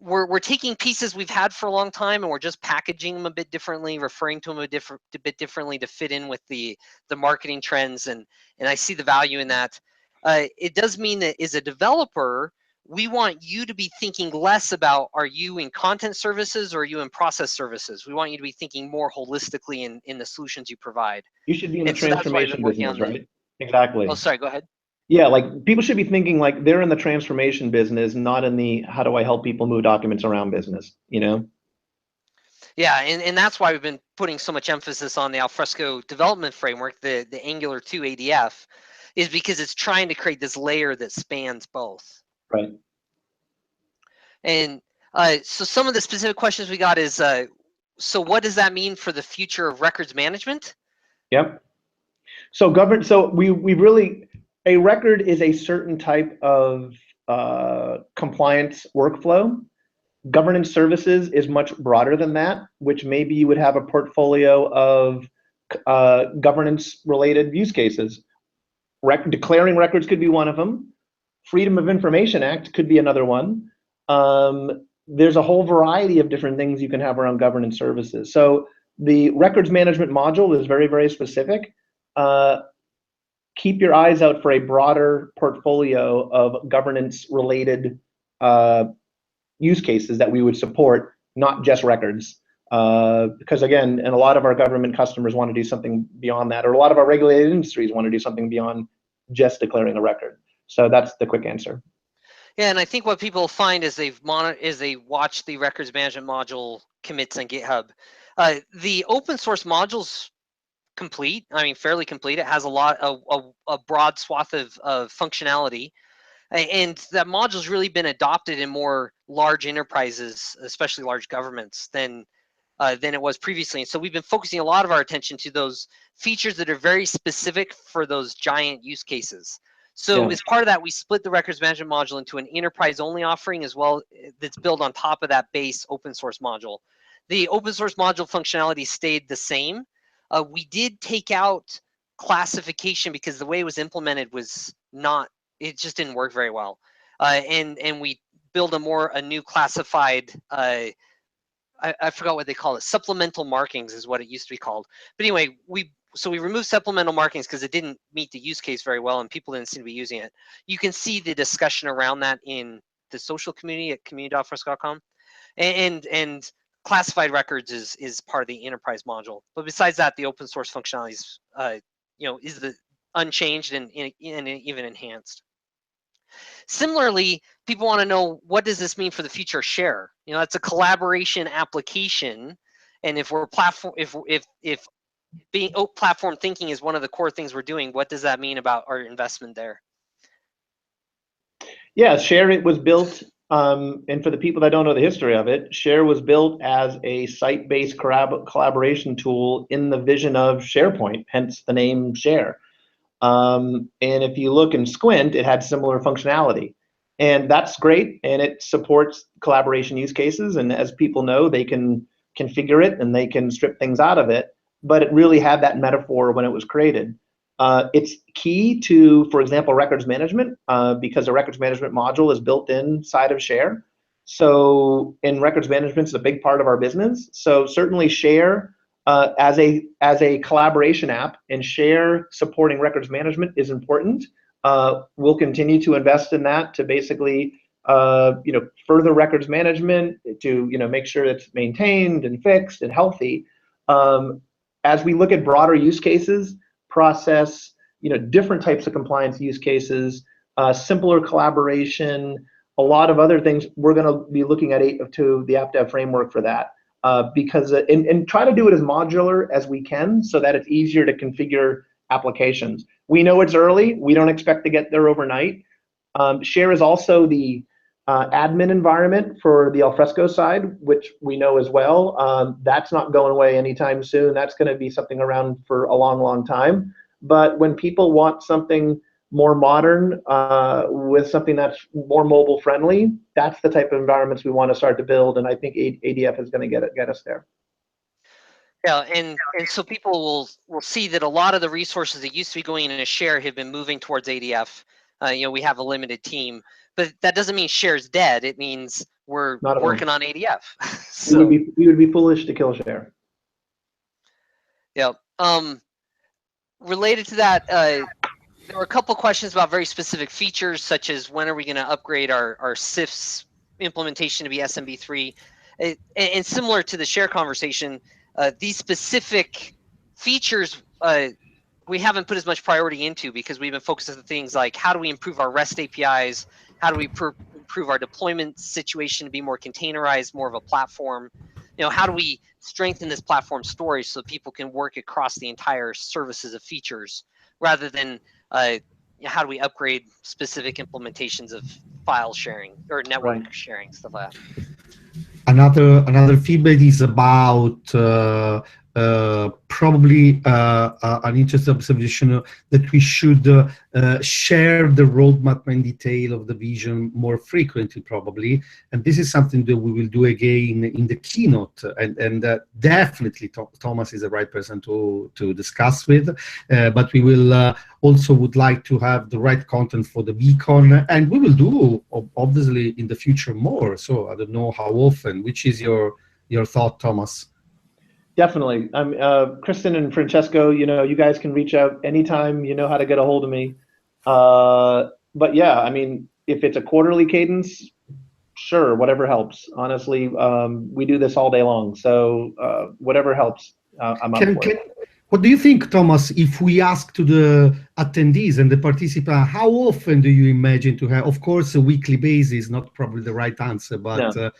we're taking pieces we've had for a long time and we're just packaging them a bit differently, referring to them a bit differently to fit in with the marketing trends, and I see the value in that. It does mean that as a developer, we want you to be thinking less about, are you in content services or are you in process services? We want you to be thinking more holistically in the solutions you provide. You should be in the And so that's why I've transformation been working business, on right? Exactly. Oh, sorry, go ahead. Yeah, like people should be thinking like they're in the transformation business, not in the how do I help people move documents around business, Yeah, and that's why we've been putting so much emphasis on the Alfresco development framework, the Angular 2 ADF, is because it's trying to create this layer that spans both. Right. And so some of the specific questions we got is, so what does that mean for the future of records management? Yep. So we really, a record is a certain type of compliance workflow. Governance services is much broader than that, which maybe you would have a portfolio of governance related use cases. Declaring records could be one of them. Freedom of Information Act could be another one. There's a whole variety of different things you can have around governance services. So the records management module is very, very specific. Keep your eyes out for a broader portfolio of governance related use cases that we would support, not just records. Because again, and a lot of our government customers want to do something beyond that, or a lot of our regulated industries want to do something beyond just declaring a record. So that's the quick answer. Yeah, and I think what people find as they watch the records management module commits on GitHub, the open source module's complete. I mean, fairly complete. It has a broad swath of functionality, and that module's really been adopted in more large enterprises, especially large governments, than it was previously. And so we've been focusing a lot of our attention to those features that are very specific for those giant use cases. So as part of that, we split the records management module into an enterprise-only offering as well, that's built on top of that base open source module. The open source module functionality stayed the same. We did take out classification because the way it was implemented was not, it just didn't work very well. And we built a new classified, I forgot what they call it. Supplemental markings is what it used to be called. But anyway, we removed supplemental markings because it didn't meet the use case very well and people didn't seem to be using it. You can see the discussion around that in the social community at community.alfresco.com. And classified records is part of the enterprise module. But besides that, the open source functionality is unchanged and even enhanced. Similarly, people want to know, what does this mean for the future of Share? It's a collaboration application, and if we're if being platform thinking is one of the core things we're doing, what does that mean about our investment there? Yeah, Share, it was built, and for the people that don't know the history of it, Share was built as a site-based collaboration tool in the vision of SharePoint, hence the name Share. And if you look and squint, it had similar functionality. And that's great, and it supports collaboration use cases, and as people know, they can configure it and they can strip things out of it, but it really had that metaphor when it was created. It's key to, for example, records management, because the records management module is built inside of Share. So in records management, it's a big part of our business. So certainly Share as a collaboration app, and Share supporting records management is important. We'll continue to invest in that to basically further records management, to make sure it's maintained and fixed and healthy. As we look at broader use cases, process, different types of compliance use cases, simpler collaboration, a lot of other things. We're going to be looking at the app dev framework for that, because and try to do it as modular as we can so that it's easier to configure applications. We know it's early. We don't expect to get there overnight. Share is also the admin environment for the Alfresco side, which we know as well. That's not going away anytime soon. That's going to be something around for a long, long time. But when people want something more modern, with something that's more mobile friendly, that's the type of environments we want to start to build. And I think ADF is going to get us there. Yeah, and so people will see that a lot of the resources that used to be going in a Share have been moving towards ADF. We have a limited team, but that doesn't mean Share's dead. It means we're working on ADF. So we would be foolish to kill Share. Yeah. Related to that, there were a couple questions about very specific features, such as when are we going to upgrade our SIFs implementation to be SMB3, and similar to the Share conversation. These specific features we haven't put as much priority into because we've been focused on things like how do we improve our REST APIs, how do we improve our deployment situation to be more containerized, more of a platform, how do we strengthen this platform storage so people can work across the entire services of features rather than how do we upgrade specific implementations of file sharing or network sharing, stuff like that. Another feedback is about probably an interesting observation that we should share the roadmap in detail of the vision more frequently, probably. And this is something that we will do again in the keynote. And definitely Thomas is the right person to discuss with. But we will also would like to have the right content for the BeeCon, and we will do obviously in the future more. So I don't know how often. Which is your thought, Thomas? Definitely. Kristen and Francesco, you guys can reach out anytime. You know how to get a hold of me. But yeah, I mean, if it's a quarterly cadence, sure, whatever helps. Honestly, we do this all day long. So whatever helps, I'm up for it. What do you think, Thomas, if we ask to the attendees and the participants, how often do you imagine to have? Of course, a weekly basis, not probably the right answer, but no.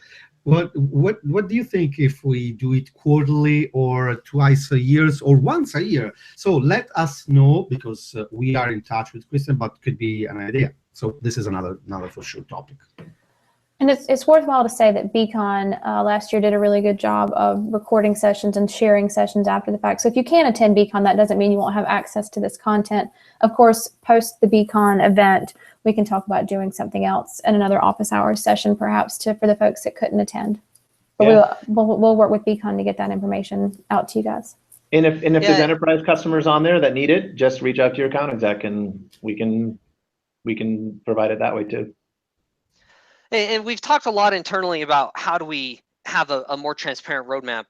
What do you think if we do it quarterly or twice a year or once a year? So let us know, because we are in touch with Kristen, but could be an idea. So this is another for sure topic. And it's worthwhile to say that BeeCon last year did a really good job of recording sessions and sharing sessions after the fact. So if you can't attend BeeCon, that doesn't mean you won't have access to this content. Of course, post the BeeCon event, we can talk about doing something else in another office hours session, perhaps for the folks that couldn't attend. But yeah, we'll work with BeeCon to get that information out to you guys. And if there's enterprise customers on there that need it, just reach out to your account exec, and we can provide it that way too. And we've talked a lot internally about how do we have a more transparent roadmap.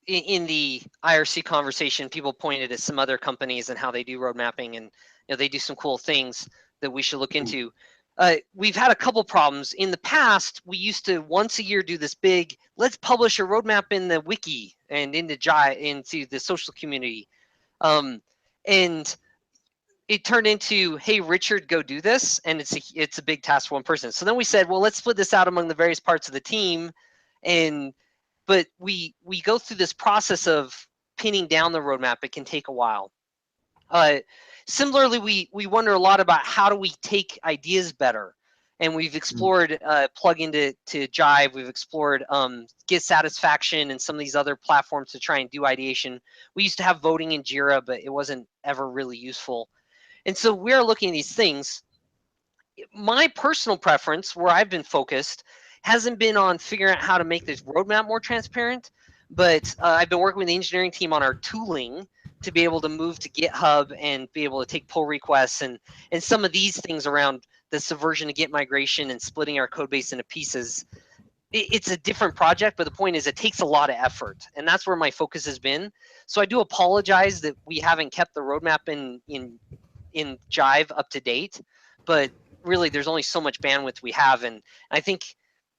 In the IRC conversation, people pointed at some other companies and how they do road mapping, and they do some cool things that we should look into. We've had a couple problems. In the past, we used to once a year do this big, let's publish a roadmap in the wiki and into the social community. And it turned into, hey, Richard, go do this. And it's a big task for one person. So then we said, well, let's split this out among the various parts of the team. But we go through this process of pinning down the roadmap. It can take a while. Similarly, we wonder a lot about how do we take ideas better. And we've explored plug into Jive. We've explored Get Satisfaction and some of these other platforms to try and do ideation. We used to have voting in Jira, but it wasn't ever really useful. And so we're looking at these things. My personal preference, where I've been focused, hasn't been on figuring out how to make this roadmap more transparent, but I've been working with the engineering team on our tooling to be able to move to GitHub and be able to take pull requests and some of these things around the subversion to Git migration and splitting our code base into pieces. It's a different project, but the point is it takes a lot of effort, and that's where my focus has been. So I do apologize that we haven't kept the roadmap in Jive up to date, but really there's only so much bandwidth we have. And I think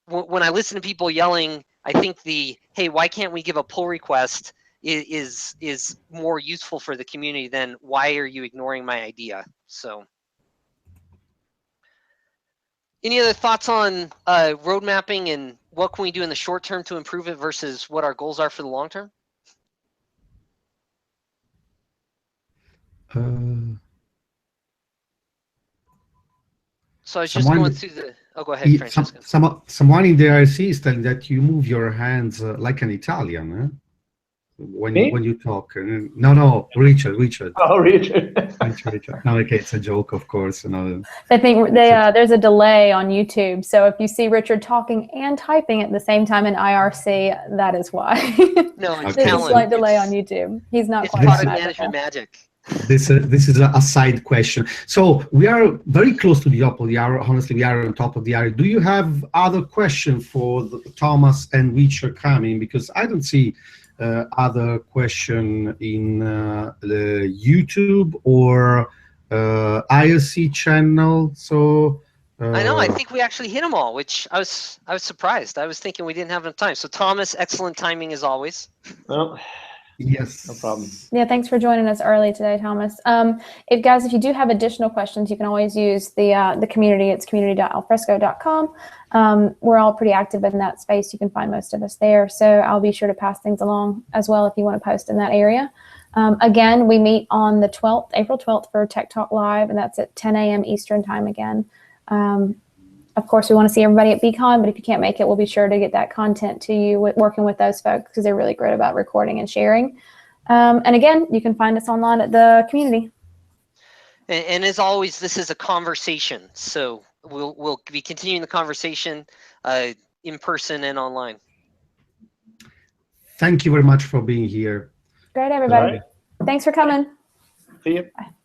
when I listen to people yelling, I think hey, why can't we give a pull request is more useful for the community than why are you ignoring my idea? So any other thoughts on road mapping and what can we do in the short term to improve it versus what our goals are for the long term? So I was just going through the, oh, go ahead, Francesco. Someone in the IRC is telling that you move your hands like an Italian, huh? When you talk. No, Richard. Oh, Richard. Richard. No, okay, it's a joke, of course. No. I think there's a delay on YouTube, so if you see Richard talking and typing at the same time in IRC, that is why. No, it's There's talent. a slight delay on YouTube. He's not It's quite product magical. management magic. This is a side question. So we are very close to the top of the hour. Honestly, we are on top of the hour. Do you have other questions for Thomas and Richard coming? Because I don't see other question in the YouTube or IRC channel. So I know. I think we actually hit them all, which I was surprised. I was thinking we didn't have enough time. So Thomas, excellent timing as always. Well, yes, no problem. Yeah, thanks for joining us early today, Thomas. If you do have additional questions, you can always use the community. It's community.alfresco.com. We're all pretty active in that space. You can find most of us there. So I'll be sure to pass things along as well if you want to post in that area. Again, we meet on the 12th, April 12th for Tech Talk Live, and that's at 10 a.m. Eastern time again. Of course, we want to see everybody at BeeCon, but if you can't make it, we'll be sure to get that content to you working with those folks because they're really great about recording and sharing. And again, you can find us online at the community. And as always, this is a conversation. So we'll be continuing the conversation in person and online. Thank you very much for being here. Great, everybody. Right. Thanks for coming. See you. Bye.